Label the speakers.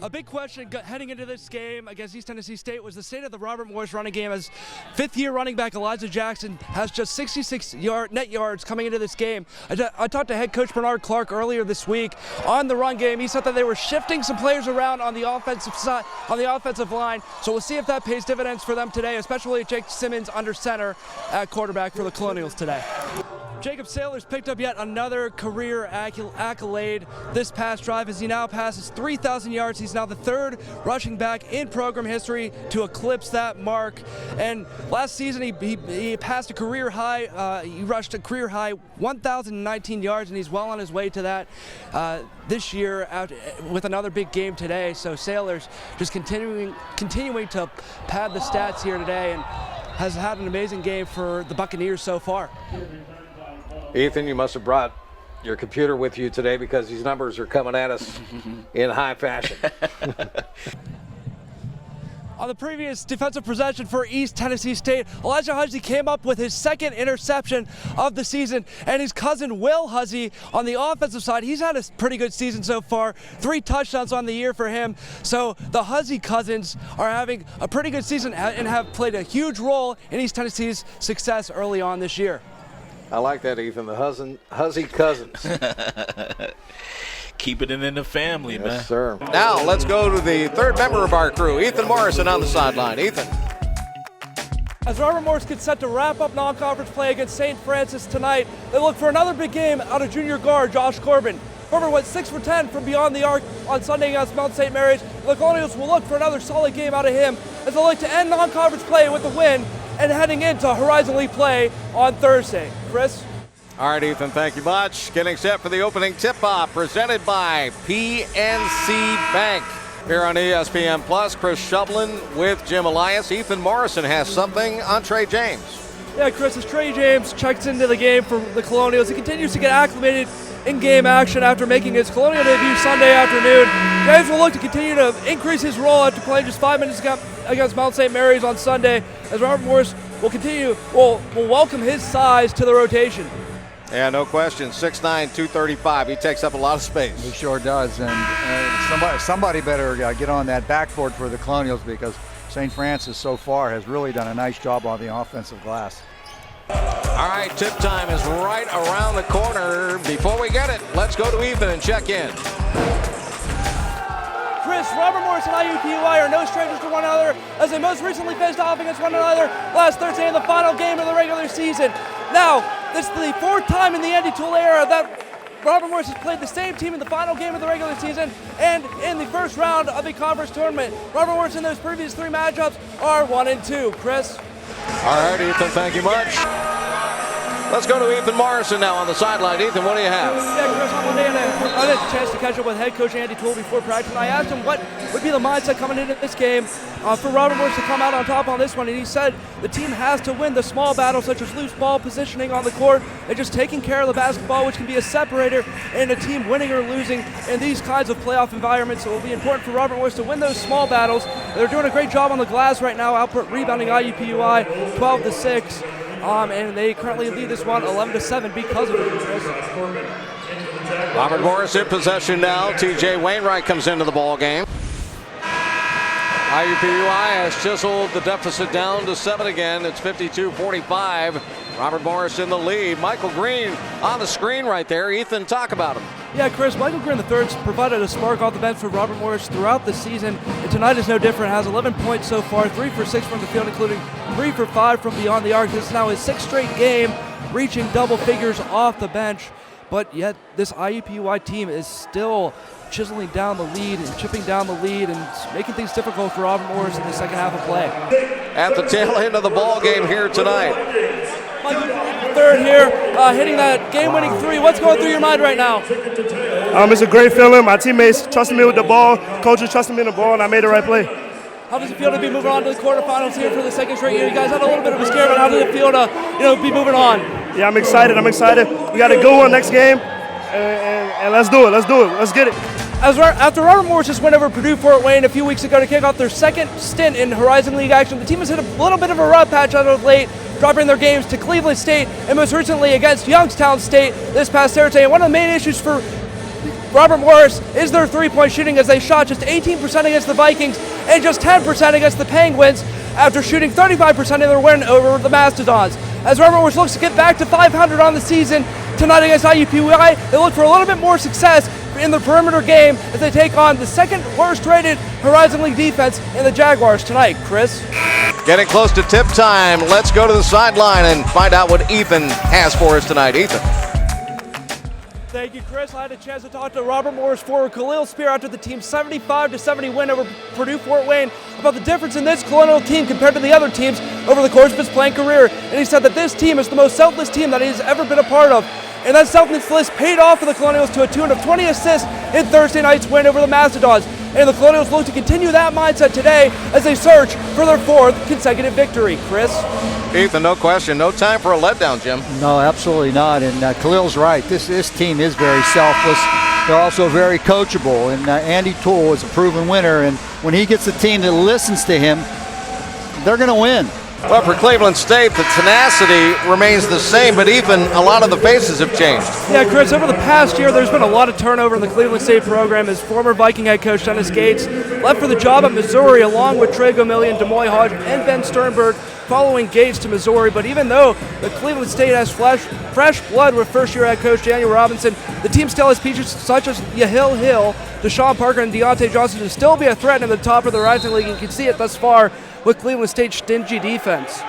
Speaker 1: A big question heading into this game against East Tennessee State was the state of the Robert Morris running game, as fifth-year running back Elijah Jackson has just 66 net yards coming into this game. I talked to head coach Bernard Clark earlier this week on the run game. He said that they were shifting some players around on the offensive side, on the offensive line. So we'll see if that pays dividends for them today, especially Jake Simmons under center at quarterback for the Colonials today. Jacob Sailors picked up yet another career accolade this past drive as he now passes 3,000 yards. He's now the third rushing back in program history to eclipse that mark. And last season he passed a career high, he rushed a career high 1,019 yards, and he's well on his way to that this year with another big game today. So Sailors just continuing to pad the stats here today and has had an amazing game for the Buccaneers so far.
Speaker 2: Ethan, you must have brought your computer with you today because these numbers are coming at us in high fashion.
Speaker 1: On the previous defensive possession for East Tennessee State, Elijah Huzzy came up with his second interception of the season, and his cousin Will Huzzy on the offensive side, he's had a pretty good season so far, 3 touchdowns on the year for him. So the Huzzy cousins are having a pretty good season and have played a huge role in East Tennessee's success early on this year.
Speaker 2: I like that, Ethan, the Huzzy cousins.
Speaker 3: Keeping it in the family,
Speaker 2: yes,
Speaker 3: man.
Speaker 2: Yes, sir. Now let's go to the third member of our crew, Ethan Morrison on the sideline. Ethan.
Speaker 1: As Robert Morris gets set to wrap up non-conference play against St. Francis tonight, they look for another big game out of junior guard Josh Corbin. Corbin went 6 for 10 from beyond the arc on Sunday against Mount St. Mary's. The Colonials will look for another solid game out of him as they look to end non-conference play with a win and heading into Horizon League play on Thursday. Chris?
Speaker 2: All right, Ethan, thank you much. Getting set for the opening tip-off presented by PNC Bank. Here on ESPN Plus, Chris Shublin with Jim Elias. Ethan Morrison has something on Trey James.
Speaker 1: Yeah, Chris, as Trey James checks into the game for the Colonials, he continues to get acclimated in game action after making his Colonial debut Sunday afternoon. James will look to continue to increase his role after playing just 5 minutes against Mount St. Mary's on Sunday, as Robert Morris will welcome his size to the rotation.
Speaker 2: Yeah, no question. 6'9", 235. He takes up a lot of space.
Speaker 4: He sure does, and somebody better get on that backboard for the Colonials, because St. Francis so far has really done a nice job on the offensive glass.
Speaker 2: All right, tip time is right around the corner. Before we get it, let's go to Ethan and check in.
Speaker 1: Chris, Robert Morris and IUPUI are no strangers to one another, as they most recently faced off against one another last Thursday in the final game of the regular season. Now, this is the 4th time in the Andy Toole era that Robert Morris has played the same team in the final game of the regular season and in the first round of a conference tournament. Robert Morris in those previous 3 matchups are 1-2. Chris?
Speaker 2: All right, Ethan, thank you much. Let's go to Ethan Morrison now on the sideline. Ethan, what do you have?
Speaker 1: Yeah, Chris, on Monday, I had a chance to catch up with head coach Andy Toole before practice, and I asked him what would be the mindset coming into this game for Robert Morris to come out on top on this one, and he said the team has to win the small battles such as loose ball positioning on the court and just taking care of the basketball, which can be a separator in a team winning or losing in these kinds of playoff environments. So it will be important for Robert Morris to win those small battles. They're doing a great job on the glass right now, output rebounding IUPUI 12-6. And they currently lead this one 11-7 because of it, Chris.
Speaker 2: Robert Morris in possession now. TJ Wainwright comes into the ball game. IUPUI has chiseled the deficit down to 7 again. It's 52-45. Robert Morris in the lead. Michael Green on the screen right there. Ethan, talk about him.
Speaker 1: Yeah, Chris, Michael Green III's provided a spark off the bench for Robert Morris throughout the season, and tonight is no different. Has 11 points so far, 3 for 6 from the field, including 3 for 5 from beyond the arc. This is now his 6th straight game, reaching double figures off the bench. But yet, this IUPUI team is still chiseling down the lead and chipping down the lead and making things difficult for Robert Morris in the second half of play.
Speaker 2: At the tail end of the ball game here tonight.
Speaker 1: Michael third here, hitting that game-winning 3. What's going through your mind right now?
Speaker 5: It's a great feeling. My teammates trusted me with the ball. Coaches trusted me in the ball, and I made the right play.
Speaker 1: How does it feel to be moving on to the quarterfinals here for the 2nd straight year? You guys had a little bit of a scare, but how does it feel to be moving on?
Speaker 5: Yeah, I'm excited. We got a good one next game, and let's do it. Let's get it.
Speaker 1: After Robert Morris just went over Purdue Fort Wayne a few weeks ago to kick off their 2nd stint in Horizon League action, the team has hit a little bit of a rough patch out of late, dropping their games to Cleveland State and most recently against Youngstown State this past Saturday. And one of the main issues for Robert Morris is their three-point shooting, as they shot just 18% against the Vikings and just 10% against the Penguins after shooting 35% in their win over the Mastodons. As Robert Morris looks to get back to 500 on the season tonight against IUPUI, they look for a little bit more success in the perimeter game as they take on the second worst rated Horizon League defense in the Jaguars tonight. Chris?
Speaker 2: Getting close to tip time. Let's go to the sideline and find out what Ethan has for us tonight. Ethan.
Speaker 1: Thank you, Chris. I had a chance to talk to Robert Morris forward Khalil Spear after the team's 75-70 win over Purdue Fort Wayne about the difference in this Colonial team compared to the other teams over the course of his playing career. And he said that this team is the most selfless team that he's ever been a part of. And that selflessness paid off for the Colonials to a tune of 20 assists in Thursday night's win over the Mastodons. And the Colonials look to continue that mindset today as they search for their fourth consecutive victory. Chris?
Speaker 2: Ethan, no question. No time for a letdown, Jim.
Speaker 4: No, absolutely not. And Khalil's right. This team is very selfless. They're also very coachable. And Andy Toole is a proven winner. And when he gets a team that listens to him, they're going to win.
Speaker 2: Well, for Cleveland State, the tenacity remains the same, but even a lot of the faces have changed.
Speaker 1: Yeah, Chris, over the past year, there's been a lot of turnover in the Cleveland State program as former Viking head coach Dennis Gates left for the job at Missouri along with Trey Gomillion, Demoy Hodge, and Ben Sternberg, following Gates to Missouri. But even though the Cleveland State has fresh blood with first-year head coach Daniel Robinson, the team still has features such as Yahil Hill, Deshaun Parker, and Deontay Johnson to still be a threat in the top of the Rising League. You can see it thus far with Cleveland State's stingy defense.